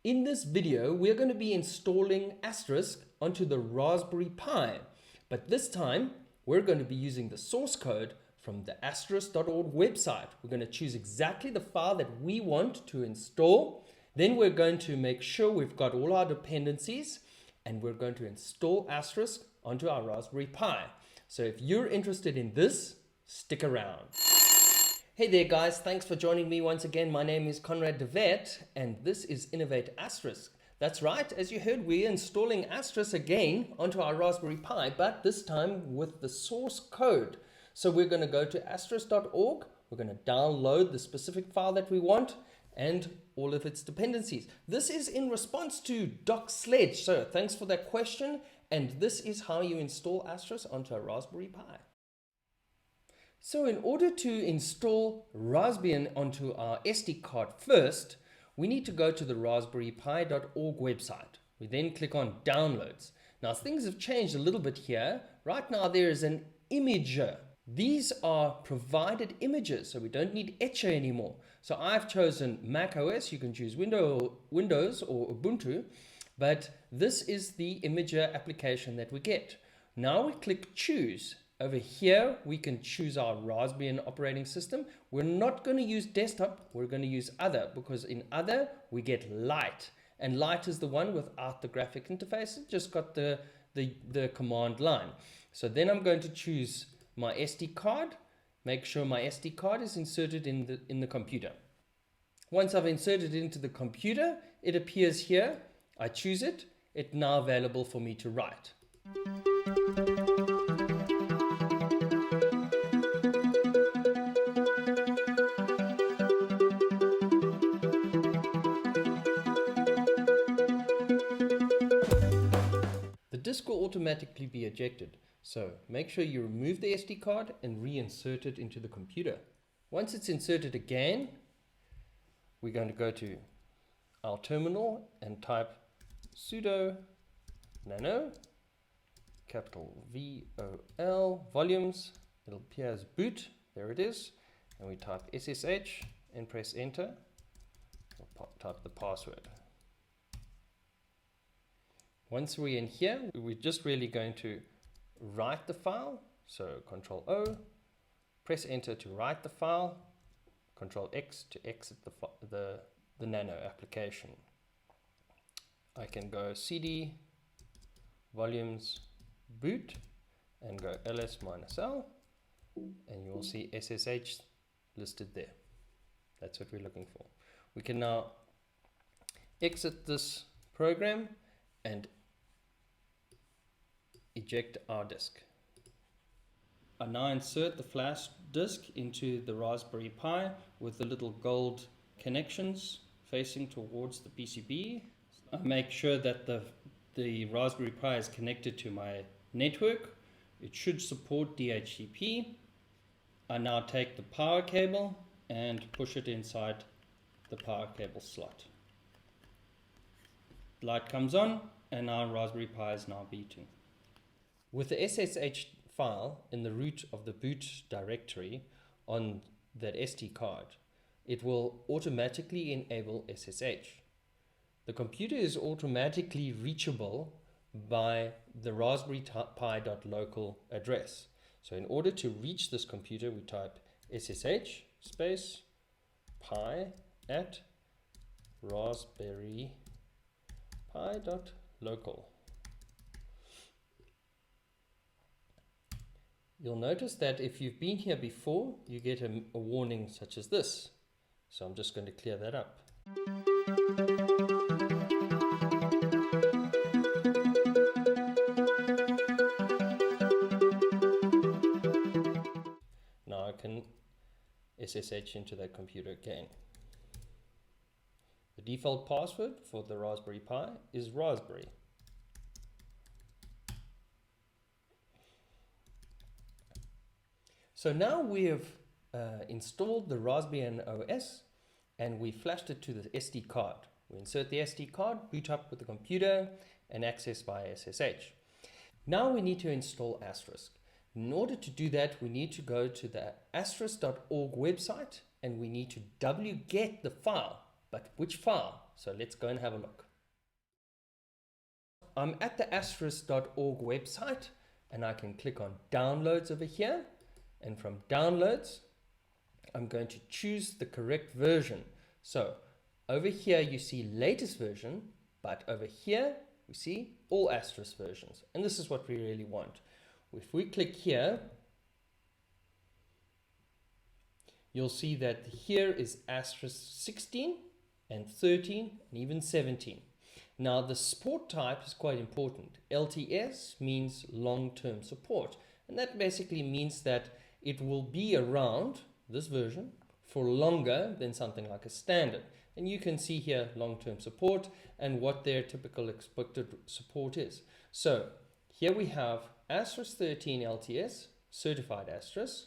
In this video, we're going to be installing Asterisk onto the Raspberry Pi, but this time we're going to be using the source code from the asterisk.org website. We're going to choose exactly the file that we want to install. Then we're going to make sure we've got all our dependencies, and we're going to install Asterisk onto our Raspberry Pi. So if you're interested in this, stick around. Hey there guys, thanks for joining me once again. My name is Conrad de Vet, and this is Innovate Asterisk. That's right, as you heard, we're installing Asterisk again onto our Raspberry Pi, but this time with the source code. So we're going to go to asterisk.org, we're going to download the specific file that we want and all of its dependencies. This is in response to Doc Sledge, so thanks for that question, and this is how you install Asterisk onto a Raspberry Pi. So in order to install Raspbian onto our SD card first, we need to go to the raspberrypi.org website. We then click on Downloads. Now things have changed a little bit here. Right now there is an imager. These are provided images, so we don't need Etcher anymore. So I've chosen Mac OS, you can choose Windows or Ubuntu, but this is the imager application that we get. Now we click Choose. Over here, we can choose our Raspbian operating system. We're not going to use desktop, we're going to use other, because in other, we get light. And light is the one without the graphic interface. It just got the command line. So then I'm going to choose my SD card, make sure my SD card is inserted in the computer. Once I've inserted it into the computer, it appears here. I choose it. It's now available for me to write. The disk will automatically be ejected, so make sure you remove the SD card and reinsert it into the computer. Once it's inserted again, we're going to go to our terminal and type sudo nano, capital VOL, volumes. It'll appear as boot, there it is, and we type SSH and press enter. We'll type the password. Once we're in here, we're just really going to write the file. So Control O, press enter to write the file, Control X to exit the nano application. I can go CD, volumes, boot, and go ls-l, and you will see SSH listed there. That's what we're looking for. We can now exit this program and eject our disk. I now insert the flash disk into the Raspberry Pi with the little gold connections facing towards the PCB. I make sure that the Raspberry Pi is connected to my network. It should support DHCP. I now take the power cable and push it inside the power cable slot. Light comes on and our Raspberry Pi is now beating. With the SSH file in the root of the boot directory on that SD card, it will automatically enable SSH. The computer is automatically reachable by the Raspberry Pi.local address. So in order to reach this computer, we type SSH space pi at Raspberry Pi.local. You'll notice that if you've been here before, you get a warning such as this. So I'm just going to clear that up. Now I can SSH into that computer again. The default password for the Raspberry Pi is Raspberry. So now we have installed the Raspbian OS and we flashed it to the SD card. We insert the SD card, boot up with the computer and access via SSH. Now we need to install Asterisk. In order to do that, we need to go to the asterisk.org website and we need to wget the file but which file? So let's go and have a look. I'm at the asterisk.org website, and I can click on downloads over here, and from downloads I'm going to choose the correct version. So over here you see latest version, but over here we see all asterisk versions, and this is what we really want. If we click here, you'll see that here is asterisk 16 and 13 and even 17. Now the support type is quite important. LTS means long-term support, and that basically means that it will be around this version for longer than something like a standard. And you can see here long-term support and what their typical expected support is. So here we have asterisk 13 LTS, certified asterisk,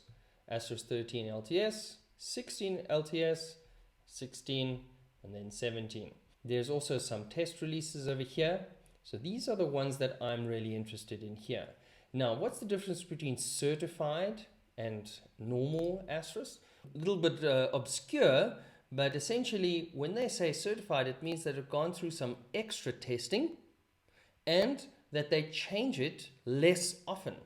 asterisk 13 LTS, 16 LTS, 16, and then 17. There's also some test releases over here. So these are the ones that I'm really interested in here. Now, what's the difference between certified and normal asterisk? A little bit obscure, but essentially when they say certified, it means that it's gone through some extra testing and that they change it less often.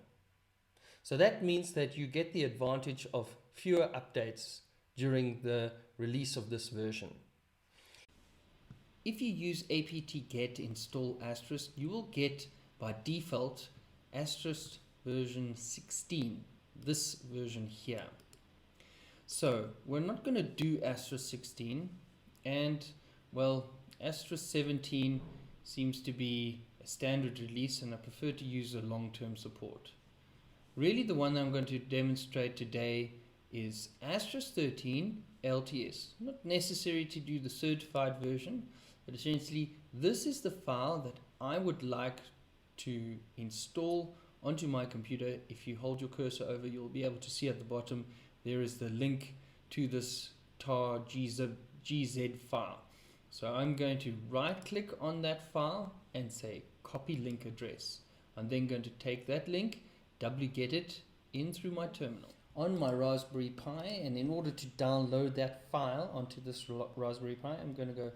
So that means that you get the advantage of fewer updates during the release of this version. If you use apt-get install asterisk, you will get by default asterisk version 16, this version here. So we're not going to do asterisk 16, and well, asterisk 17 seems to be a standard release, and I prefer to use a long-term support. Really the one I'm going to demonstrate today is asterisk 13 LTS. Not necessary to do the certified version, but essentially this is the file that I would like to install onto my computer. If you hold your cursor over, you'll be able to see at the bottom there is the link to this tar gz file. So I'm going to right click on that file and say copy link address. I'm then going to take that link, wget it in through my terminal on my Raspberry Pi, and in order to download that file onto this Raspberry Pi, I'm going to go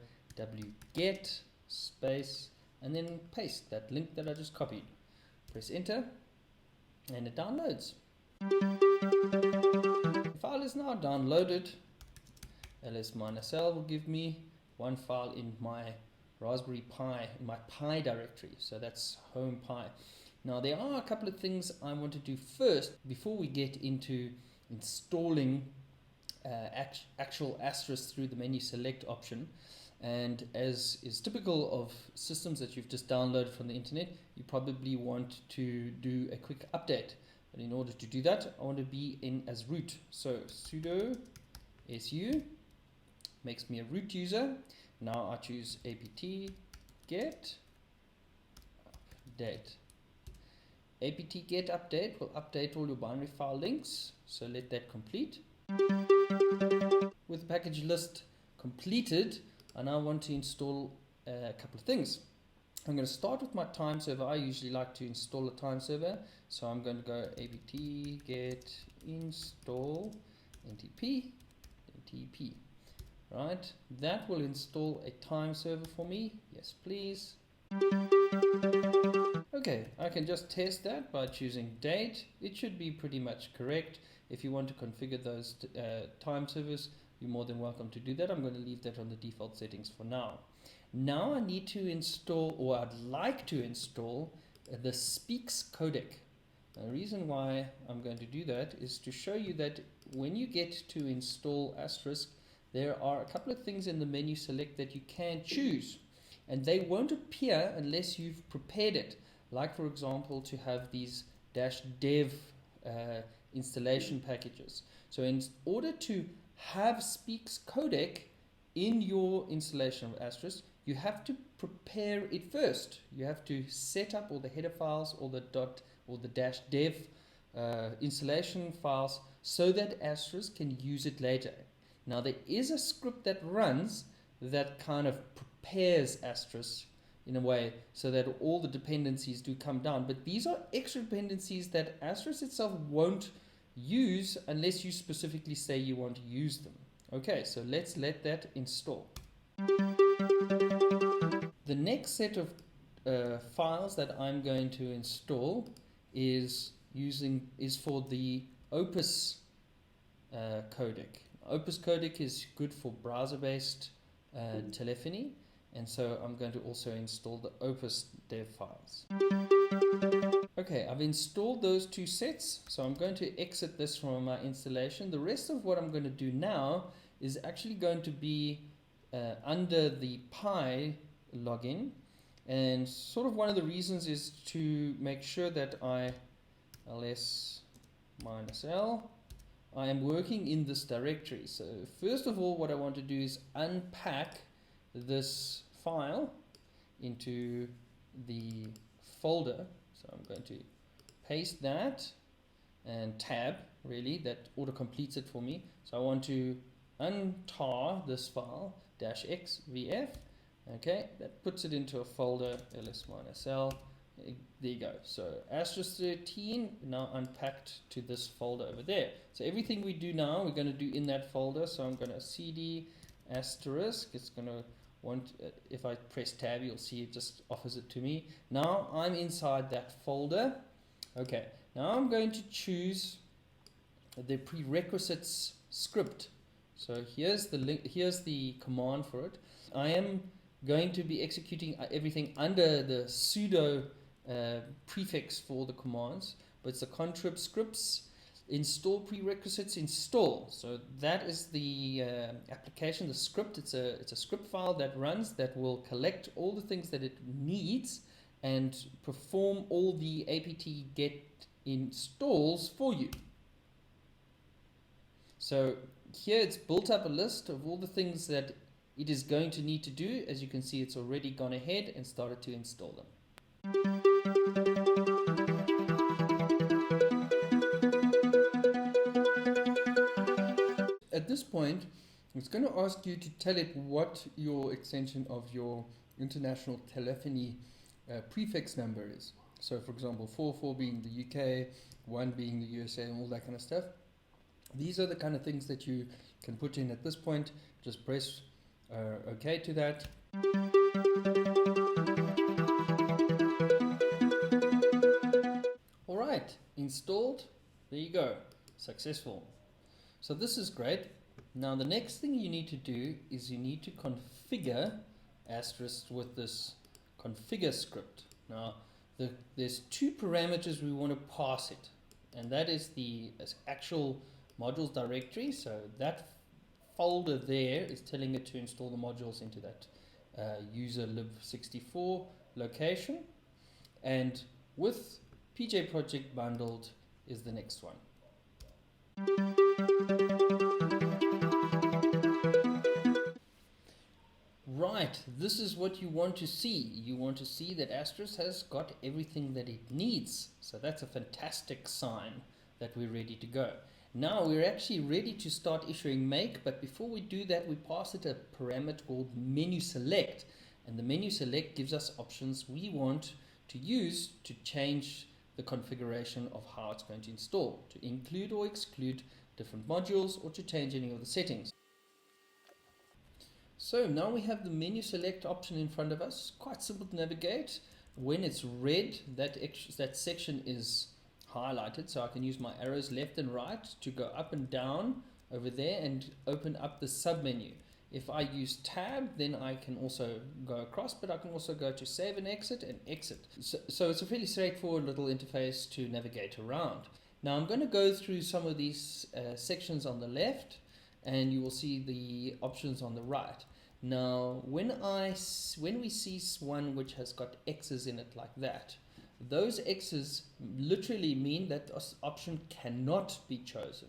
wget space and then paste that link that I just copied. Press enter and it downloads. The file is now downloaded. ls-l will give me one file in my Raspberry Pi, in my Pi directory, so that's home Pi. Now there are a couple of things I want to do first before we get into installing actual asterisk through the menu select option. And as is typical of systems that you've just downloaded from the internet, you probably want to do a quick update. But in order to do that, I want to be in as root. So sudo su makes me a root user. Now I choose apt-get update. apt-get update will update all your binary file links. So let that complete. With the package list completed, I now want to install a couple of things. I'm going to start with my Timeserver. I usually like to install a Timeserver, so I'm going to go apt-get install ntp. Right, that will install a Timeserver for me. Yes, please. Okay, I can just test that by choosing date. It should be pretty much correct. If you want to configure those Timeservers, you're more than welcome to do that. I'm going to leave that on the default settings for now. Now I need to install, or I'd like to install, the speaks codec. And the reason why I'm going to do that is to show you that when you get to install asterisk, there are a couple of things in the menu select that you can choose, and they won't appear unless you've prepared it. Like for example, to have these -dev installation packages. So in order to have speaks codec in your installation of asterisk, you have to prepare it first. You have to set up all the header files, all the -dev installation files, so that asterisk can use it later. Now there is a script that runs that kind of prepares asterisk in a way so that all the dependencies do come down, but these are extra dependencies that asterisk itself won't use unless you specifically say you want to use them. Okay, so let's let that install. The next set of files that I'm going to install is for the Opus codec. Opus codec is good for browser-based telephony, and so I'm going to also install the Opus dev files. Okay, I've installed those two sets, so I'm going to exit this from my installation. The rest of what I'm going to do now is actually going to be under the Pi login, and sort of one of the reasons is to make sure that ls-l, I am working in this directory. So first of all, what I want to do is unpack this file into the folder. So I'm going to paste that and tab, really, that auto completes it for me. So I want to untar this file, -x vf. Okay, that puts it into a folder, ls-l. There you go. So Asterisk 13 now unpacked to this folder over there. So everything we do now, we're going to do in that folder. So I'm going to cd asterisk. It's going to want, if I press tab, you'll see it just offers it to me. Now I'm inside that folder. Okay, now I'm going to choose the prerequisites script. So here's the link, here's the command for it. I am going to be executing everything under the sudo prefix for the commands, but it's the contrib scripts install prerequisites install. So that is the application, the script. It's a script file that runs, that will collect all the things that it needs and perform all the apt-get installs for you. So here it's built up a list of all the things that it is going to need to do. As you can see, it's already gone ahead and started to install them. At this point, it's going to ask you to tell it what your extension of your international telephony prefix number is. So for example, 44 being the UK, 1 being the USA, and all that kind of stuff. These are the kind of things that you can put in at this point. Just press OK to that. Alright, installed. There you go. Successful. So this is great. Now the next thing you need to do is you need to configure Asterisk with this configure script. Now there's two parameters we want to pass it, and that is the actual modules directory. So that folder there is telling it to install the modules into that user lib64 location, and with PJ project bundled is the next one. Right, this is what you want to see. You want to see that Asterisk has got everything that it needs. So that's a fantastic sign that we're ready to go. Now we're actually ready to start issuing make, but before we do that, we pass it a parameter called menu select. And the menu select gives us options we want to use to change the configuration of how it's going to install, to include or exclude different modules, or to change any of the settings. So now we have the menu select option in front of us. Quite simple to navigate. When it's red, that section is highlighted, so I can use my arrows left and right to go up and down over there and open up the submenu. If I use tab, then I can also go across, but I can also go to save and exit. So it's a fairly straightforward little interface to navigate around. Now I'm going to go through some of these sections on the left, and you will see the options on the right. Now when we see one which has got X's in it like that, those X's literally mean that this option cannot be chosen.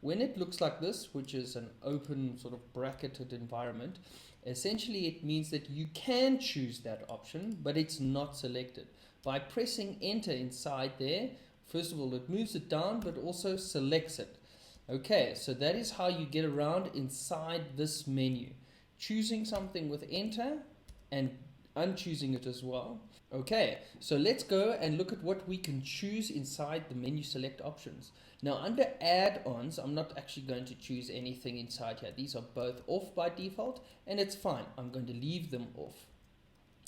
When it looks like this, which is an open sort of bracketed environment, essentially it means that you can choose that option, but it's not selected. By pressing enter inside there, first of all it moves it down, but also selects it. Okay, so that is how you get around inside this menu. Choosing something with enter and unchoosing it as well. Okay, so let's go and look at what we can choose inside the menu select options. Now under add-ons, I'm not actually going to choose anything inside here. These are both off by default, and it's fine. I'm going to leave them off.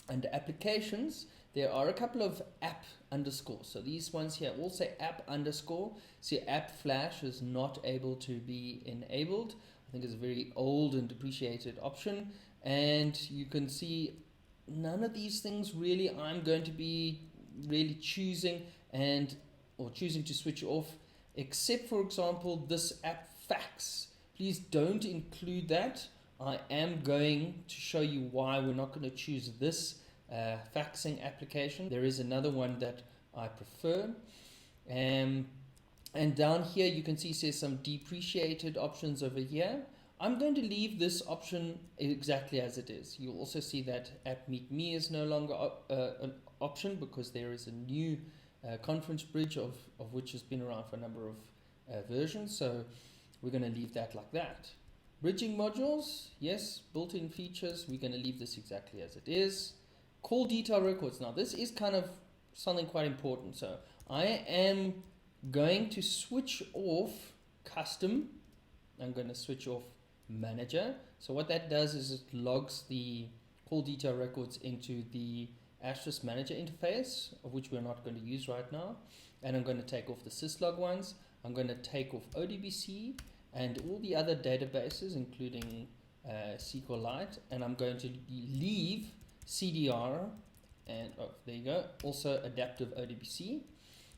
Under applications, there are a couple of app underscores. So these ones here all say app underscore. See, app flash is not able to be enabled. I think it's a very old and depreciated option. And you can see none of these things really I'm going to be really choosing or choosing to switch off, except for example this app fax. Please don't include that. I am going to show you why we're not going to choose this faxing application. There is another one that I prefer. And down here you can see it says some depreciated options over here. I'm going to leave this option exactly as it is. You'll also see that app meet me is no longer an option because there is a new conference bridge of which has been around for a number of versions. So we're going to leave that like that. Bridging modules, yes, built-in features, we're going to leave this exactly as it is. Call detail records. Now this is kind of something quite important. So I am going to switch off custom. I'm going to switch off manager. So what that does is it logs the call detail records into the Asterisk manager interface, of which we're not going to use right now. And I'm going to take off the syslog ones. I'm going to take off ODBC and all the other databases, including SQLite, and I'm going to leave CDR and there you go, also adaptive ODBC.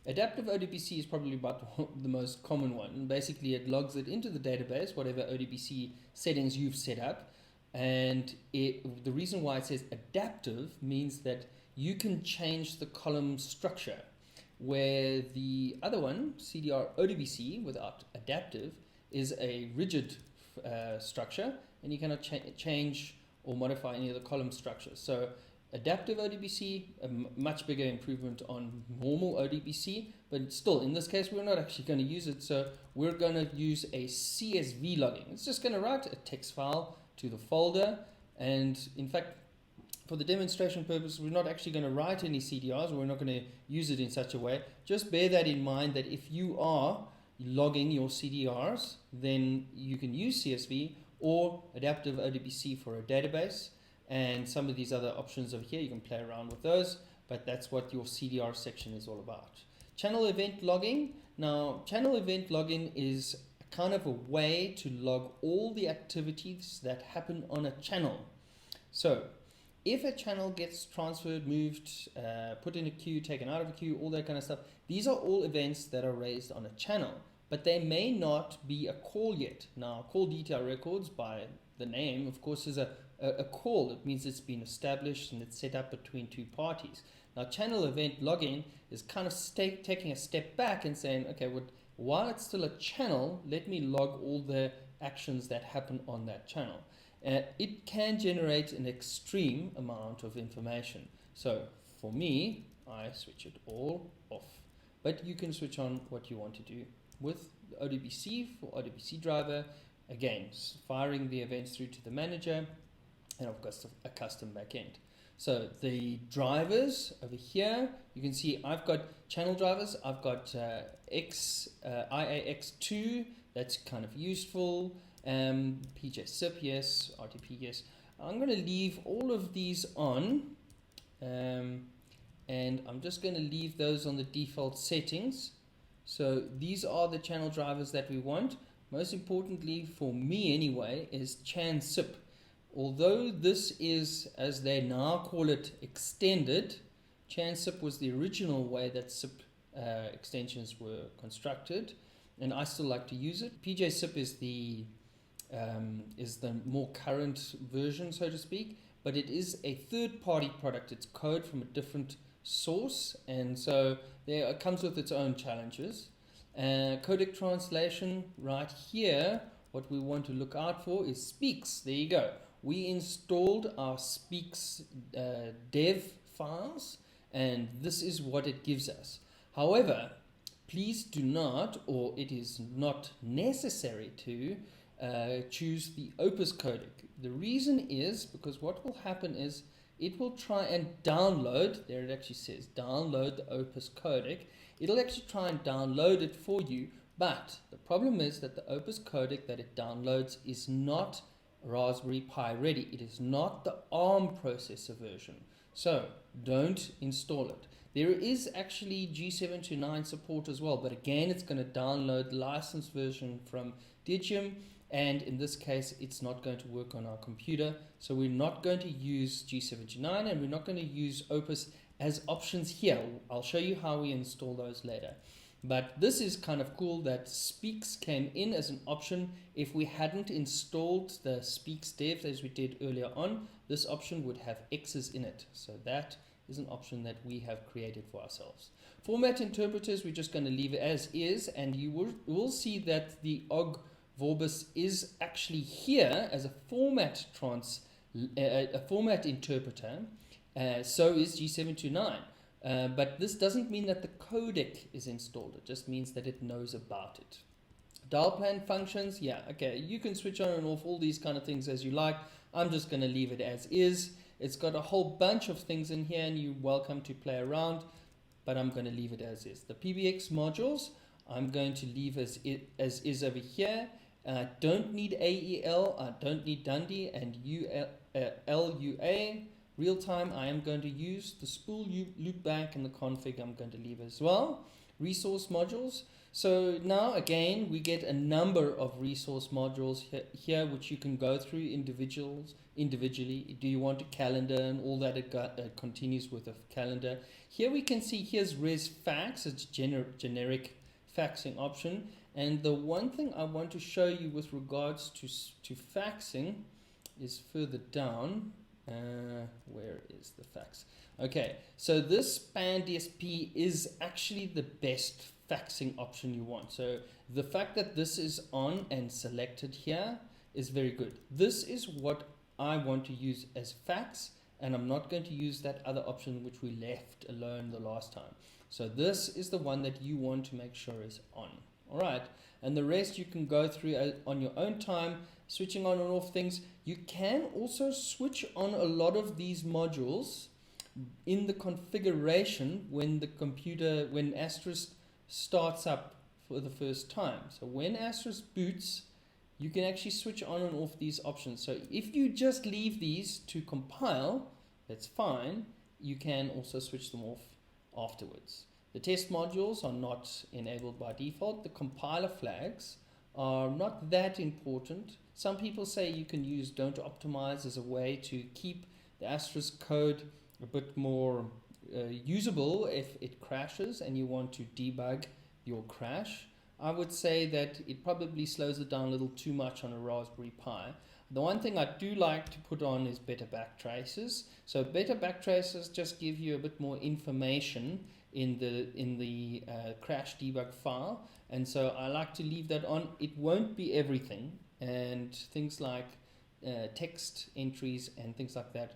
Adaptive ODBC is probably about the most common one. Basically, it logs it into the database, whatever ODBC settings you've set up, and the reason why it says adaptive means that you can change the column structure, where the other one, CDR ODBC without adaptive, is a rigid structure, and you cannot change or modify any of the column structures. So adaptive ODBC, a much bigger improvement on normal ODBC, but still in this case we're not actually going to use it, so we're going to use a CSV logging. It's just going to write a text file to the folder, and in fact for the demonstration purpose we're not actually going to write any CDRs, or we're not going to use it in such a way. Just bear that in mind, that if you are logging your CDRs, then you can use CSV or adaptive ODBC for a database, and some of these other options over here you can play around with those, but that's what your CDR section is all about. Channel event logging. Now channel event logging is kind of a way to log all the activities that happen on a channel. So if a channel gets transferred, moved, put in a queue, taken out of a queue, all that kind of stuff, these are all events that are raised on a channel, but they may not be a call yet. Now, call detail records, by the name, of course, is a call. It means it's been established and it's set up between two parties. Now, channel event logging is kind of taking a step back and saying, okay, while it's still a channel, let me log all the actions that happen on that channel. It can generate an extreme amount of information. So for me, I switch it all off. But you can switch on what you want to do with ODBC for ODBC driver. Again, firing the events through to the manager, and of course a custom backend. So the drivers over here, you can see I've got channel drivers. I've got IAX2, that's kind of useful. PJSIP, yes. RTP, yes. I'm going to leave all of these on, and I'm just going to leave those on the default settings. So these are the channel drivers that we want. Most importantly for me anyway is ChanSIP. Although this is, as they now call it, extended, ChanSIP was the original way that SIP extensions were constructed, and I still like to use it. PJSIP is the more current version, so to speak, but it is a third-party product. It's code from a different source, and so it comes with its own challenges. Codec translation, right here, what we want to look out for is Speaks. There you go. We installed our Speaks dev files, and this is what it gives us. However, please do not, or it is not necessary to, choose the Opus codec. The reason is because what will happen is it will try and download, there it actually says, download the Opus codec. It'll actually try and download it for you, but the problem is that the Opus codec that it downloads is not Raspberry Pi ready. It is not the ARM processor version. So don't install it. There is actually G729 support as well, but again, it's going to download the licensed version from Digium, and in this case, it's not going to work on our computer. So we're not going to use G729, and we're not going to use Opus as options here. I'll show you how we install those later. But this is kind of cool that Speaks came in as an option. If we hadn't installed the Speaks dev as we did earlier on, this option would have X's in it. So that is an option that we have created for ourselves. Format interpreters, we're just going to leave it as is, and you will see that the OG Vorbis is actually here as a format interpreter. So is G729. But this doesn't mean that the codec is installed. It just means that it knows about it. Dial plan functions, yeah, okay, you can switch on and off all these kind of things as you like. I'm just going to leave it as is. It's got a whole bunch of things in here, and you're welcome to play around, but I'm going to leave it as is. The PBX modules, I'm going to leave as is over here. I don't need AEL, I don't need Dundee, and LUA. Real time, I am going to use the spool loopback, and the config I'm going to leave as well. Resource modules. So now again, we get a number of resource modules here which you can go through individually. Do you want a calendar and all that? It continues with a calendar. Here we can see here's res fax. It's generic faxing option. And the one thing I want to show you with regards to faxing is further down. Where is the fax? Okay, so this span DSP is actually the best faxing option you want. So the fact that this is on and selected here is very good. This is what I want to use as fax, and I'm not going to use that other option which we left alone the last time. So this is the one that you want to make sure is on. All right, and the rest you can go through on your own time, switching on and off things. You can also switch on a lot of these modules in the configuration when Asterisk starts up for the first time. So when Asterisk boots, you can actually switch on and off these options. So if you just leave these to compile, that's fine. You can also switch them off afterwards. The test modules are not enabled by default. The compiler flags are not that important. Some people say you can use don't optimize as a way to keep the Asterisk code a bit more usable if it crashes and you want to debug your crash. I would say that it probably slows it down a little too much on a Raspberry Pi. The one thing I do like to put on is better backtraces. So better backtraces just give you a bit more information in the crash debug file, and so I like to leave that on. It won't be everything, and things like text entries and things like that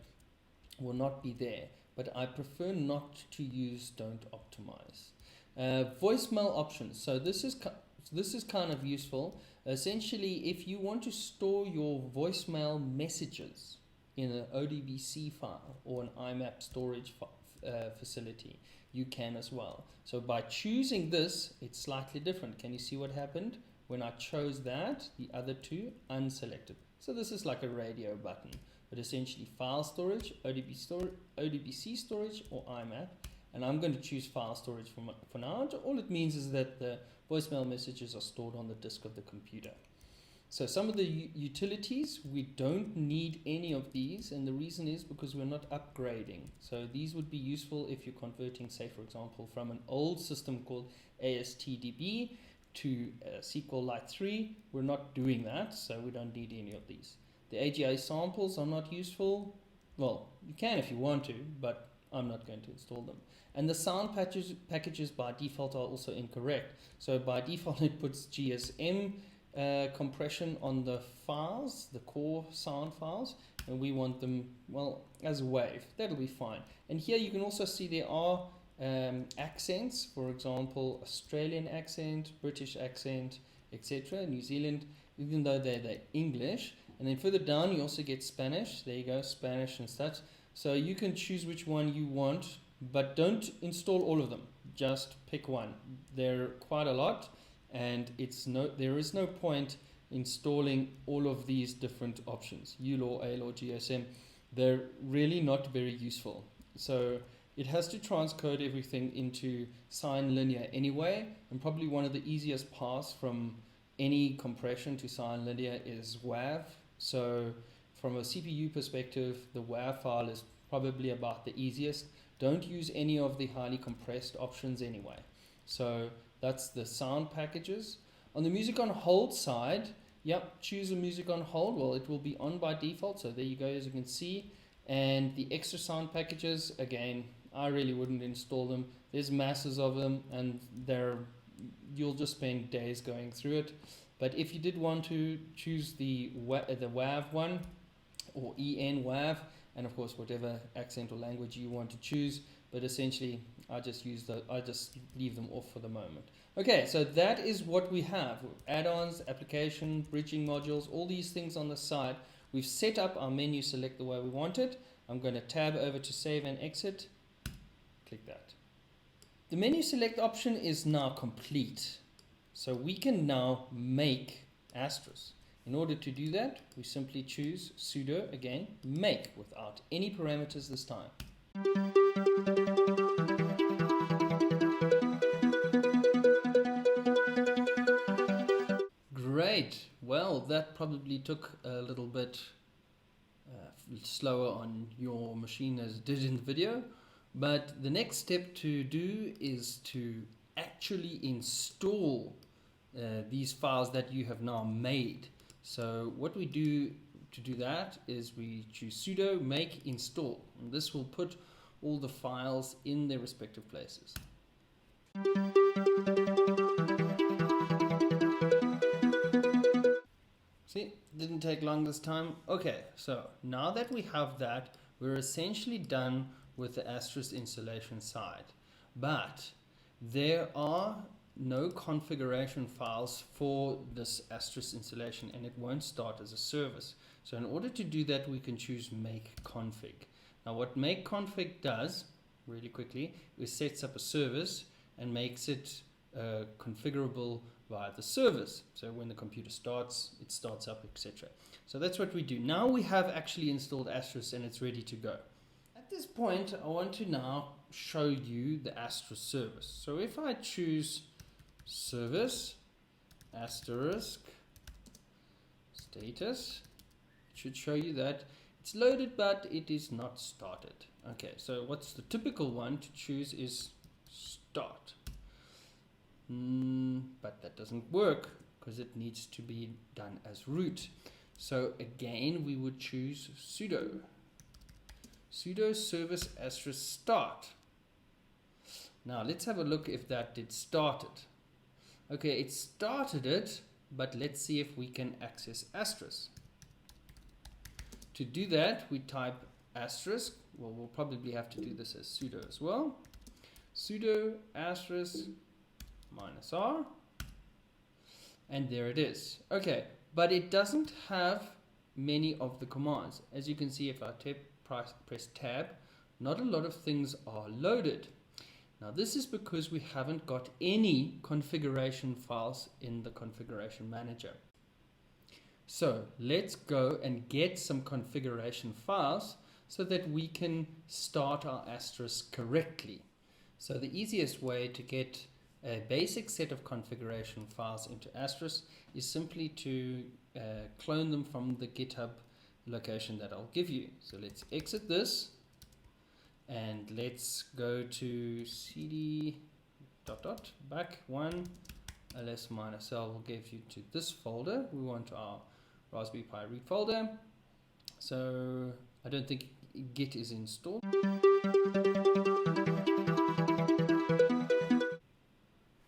will not be there, but I prefer not to use don't optimize. Voicemail options. So this is kind of useful. Essentially, if you want to store your voicemail messages in an ODBC file or an IMAP storage facility, you can as well. So by choosing this, it's slightly different. Can you see what happened? When I chose that, the other two unselected. So this is like a radio button, but essentially file storage, ODBC storage, or IMAP. And I'm going to choose file storage for now. All it means is that the voicemail messages are stored on the disk of the computer. So some of the utilities, we don't need any of these, and the reason is because we're not upgrading. So these would be useful if you're converting, say for example, from an old system called ASTDB to SQLite 3. We're not doing that, so we don't need any of these. The AGI samples are not useful. Well, you can if you want to, but I'm not going to install them. And the sound packages by default are also incorrect. So by default it puts GSM compression on the files, the core sound files, and we want them, well, as a wave. That'll be fine. And here you can also see there are accents, for example, Australian accent, British accent, etc. New Zealand, even though they're English. And then further down you also get Spanish. There you go, Spanish and such. So you can choose which one you want, but don't install all of them. Just pick one. They're quite a lot, and there is no point installing all of these different options. ULAW, ALAW, GSM. They're really not very useful. So it has to transcode everything into sine linear anyway, and probably one of the easiest paths from any compression to sine linear is WAV. So from a CPU perspective, the WAV file is probably about the easiest. Don't use any of the highly compressed options anyway. So that's the sound packages. On the music on hold side, yep, choose a music on hold. Well, it will be on by default. So there you go, as you can see. And the extra sound packages, again, I really wouldn't install them. There's masses of them, and you'll just spend days going through it. But if you did want to choose the WAV one, or EN WAV, and of course whatever accent or language you want to choose, but essentially I just leave them off for the moment. Okay, so that is what we have: add-ons, application, bridging modules, all these things on the side. We've set up our menu select the way we want it. I'm going to tab over to save and exit. Click that. The menu select option is now complete. So we can now make Asterisk. In order to do that, we simply choose sudo, again, make, without any parameters this time. Great. Well, that probably took a little bit slower on your machine as it did in the video. But the next step to do is to actually install these files that you have now made. So what we do to do that is we choose sudo make install, and this will put all the files in their respective places. See, didn't take long this time. Okay, so now that we have that, we're essentially done with the Asterisk installation side. But there are no configuration files for this Asterisk installation, and it won't start as a service. So in order to do that, we can choose make config. Now what make config does, really quickly, is sets up a service and makes it configurable via the service. So when the computer starts, it starts up, etc. So that's what we do. Now we have actually installed Asterisk and it's ready to go. At this point, I want to now show you the Asterisk service. So if I choose service asterisk status, it should show you that it's loaded but it is not started. Okay, so what's the typical one to choose is start, but that doesn't work because it needs to be done as root. So again, we would choose sudo service asterisk start. Now let's have a look if that did start it. Okay, it started it, but let's see if we can access Asterisk. To do that, we type asterisk. Well, we'll probably have to do this as sudo as well. Sudo asterisk -r, and there it is. Okay, but it doesn't have many of the commands. As you can see, if I press tab, not a lot of things are loaded. Now this is because we haven't got any configuration files in the configuration manager. So let's go and get some configuration files so that we can start our Asterisk correctly. So the easiest way to get a basic set of configuration files into Asterisk is simply to clone them from the GitHub location that I'll give you. So let's exit this. And let's go to cd ... back one ls-l will give you to this folder. We want our Raspberry Pi root folder. So I don't think Git is installed.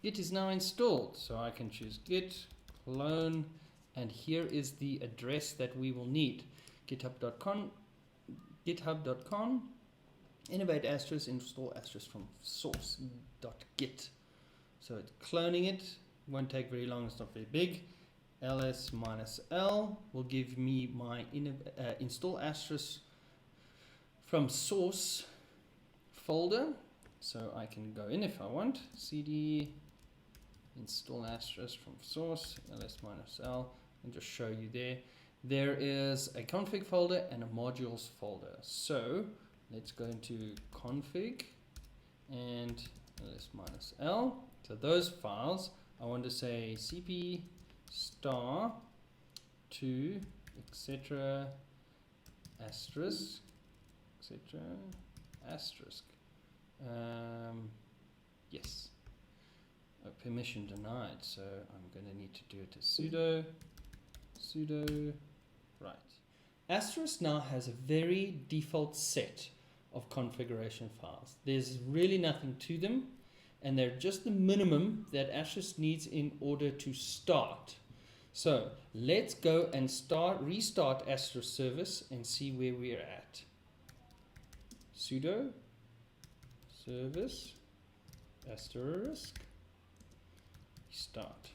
Git is now installed, so I can choose git clone, and here is the address that we will need: github.com innovate asterisk install asterisk from source.git. So it's cloning it, won't take very long, it's not very big. ls-l will give me my install asterisk from source folder. So I can go in if I want, cd install asterisk from source ls-l, and just show you there. There is a config folder and a modules folder. So let's go into config and ls-l. So those files, I want to say cp star to etc asterisk etc asterisk. Yes. Permission denied, so I'm going to need to do it as sudo right. Asterisk now has a very default set of configuration files. There's really nothing to them, and they're just the minimum that Asterisk needs in order to start. So let's go and restart Asterisk service and see where we're at. Sudo service asterisk start.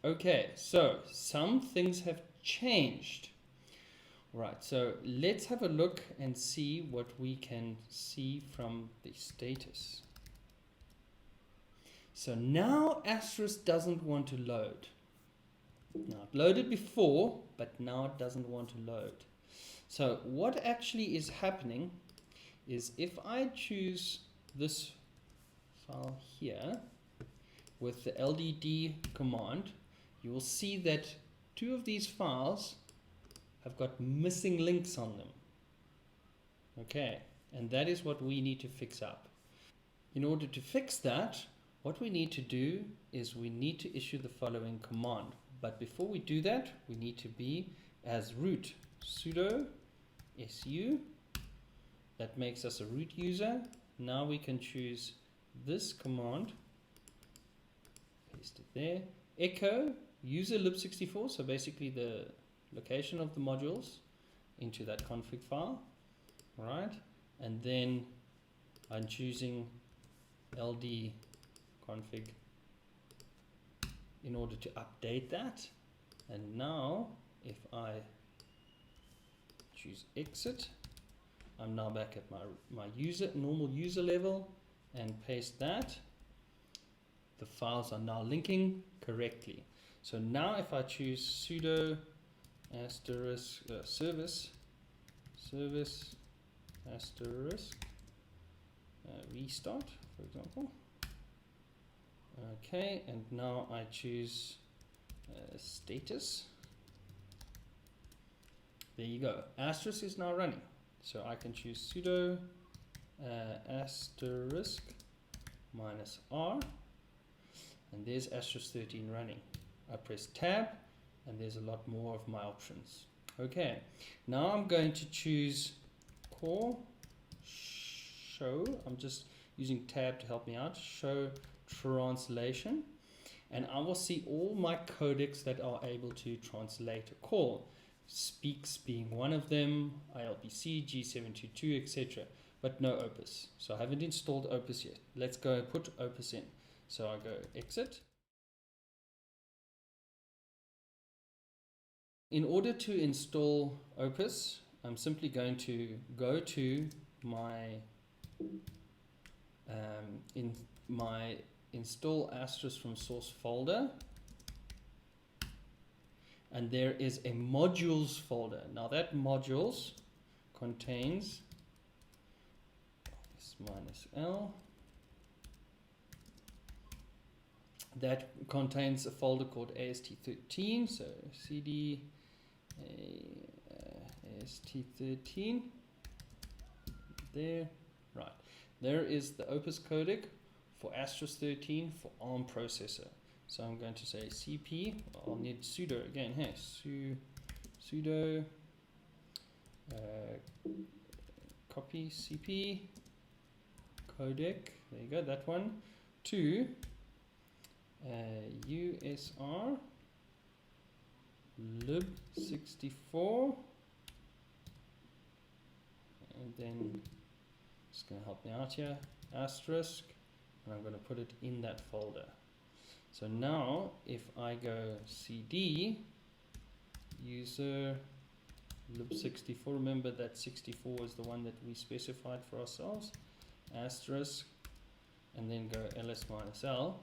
Okay, so some things have changed. Right, so let's have a look and see what we can see from the status. So now Asterisk doesn't want to load. Now it loaded before, but now it doesn't want to load. So what actually is happening is if I choose this file here with the LDD command, you will see that two of these files have got missing links on them. Okay, and that is what we need to fix up. In order to fix that, what we need to do is we need to issue the following command. But before we do that, we need to be as root sudo su. That makes us a root user. Now we can choose this command, paste it there, echo user lib64, so basically the location of the modules into that config file, right? And then I'm choosing ld config in order to update that. And now if I choose exit, I'm now back at my normal user level, and paste that. The files are now linking correctly. So now if I choose sudo asterisk service asterisk restart, for example. Okay, and now I choose status. There you go. Asterisk is now running. So I can choose sudo asterisk -r, and there's asterisk 13 running. I press tab, and there's a lot more of my options. Okay, now I'm going to choose core show. I'm just using tab to help me out. Show translation, and I will see all my codecs that are able to translate a call. Speaks being one of them, ILPC, G722, etc. But no Opus. So I haven't installed Opus yet. Let's go put Opus in. So I go exit. In order to install Opus, I'm simply going to go to my install asterisk from source folder, and there is a modules folder. Now that modules contains -l. That contains a folder called AST13. So cd AST13 there. Right. There is the Opus codec for asterisk 13 for ARM processor. So I'm going to say cp, I'll need sudo again, hey, sudo copy cp codec, there you go, that one, to usr lib64, and then it's going to help me out here, asterisk, and I'm going to put it in that folder. So now if I go cd user lib64. Remember that 64 is the one that we specified for ourselves. Asterisk, and then go ls-l.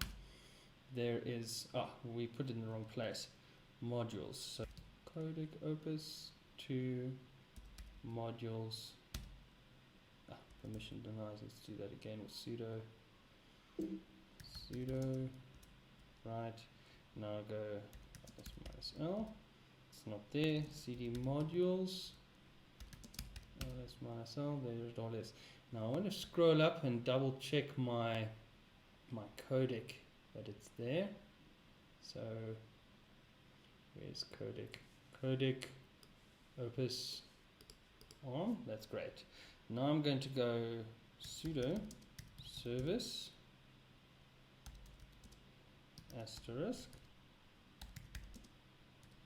There is, we put it in the wrong place. Modules. So codec opus to modules. Permission denies. Let's do that again with sudo. Right. Now go ls-l. It's not there. Cd modules. ls-l. There it all is. Now I want to scroll up and double check my codec that it's there. So where's codec? Codec opus on. That's great. Now I'm going to go sudo service asterisk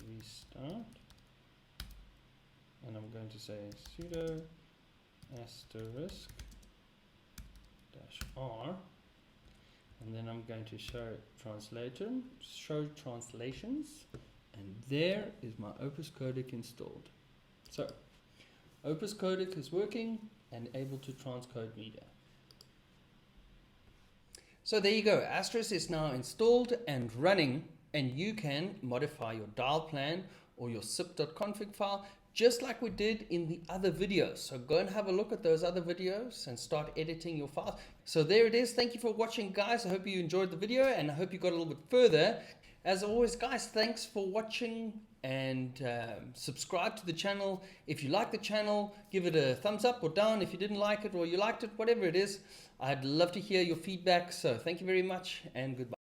restart, and I'm going to say sudo asterisk -r, and then I'm going to show translations, and there is my Opus codec installed. So Opus codec is working and able to transcode media. So there you go, Asterisk is now installed and running, and you can modify your dial plan or your zip.config file just like we did in the other videos. So go and have a look at those other videos and start editing your files. So there it is. Thank you for watching, guys. I hope you enjoyed the video and I hope you got a little bit further. As always, guys, thanks for watching, and subscribe to the channel. If you like the channel, give it a thumbs up or down. If you didn't like it or you liked it, whatever it is, I'd love to hear your feedback. So thank you very much and goodbye.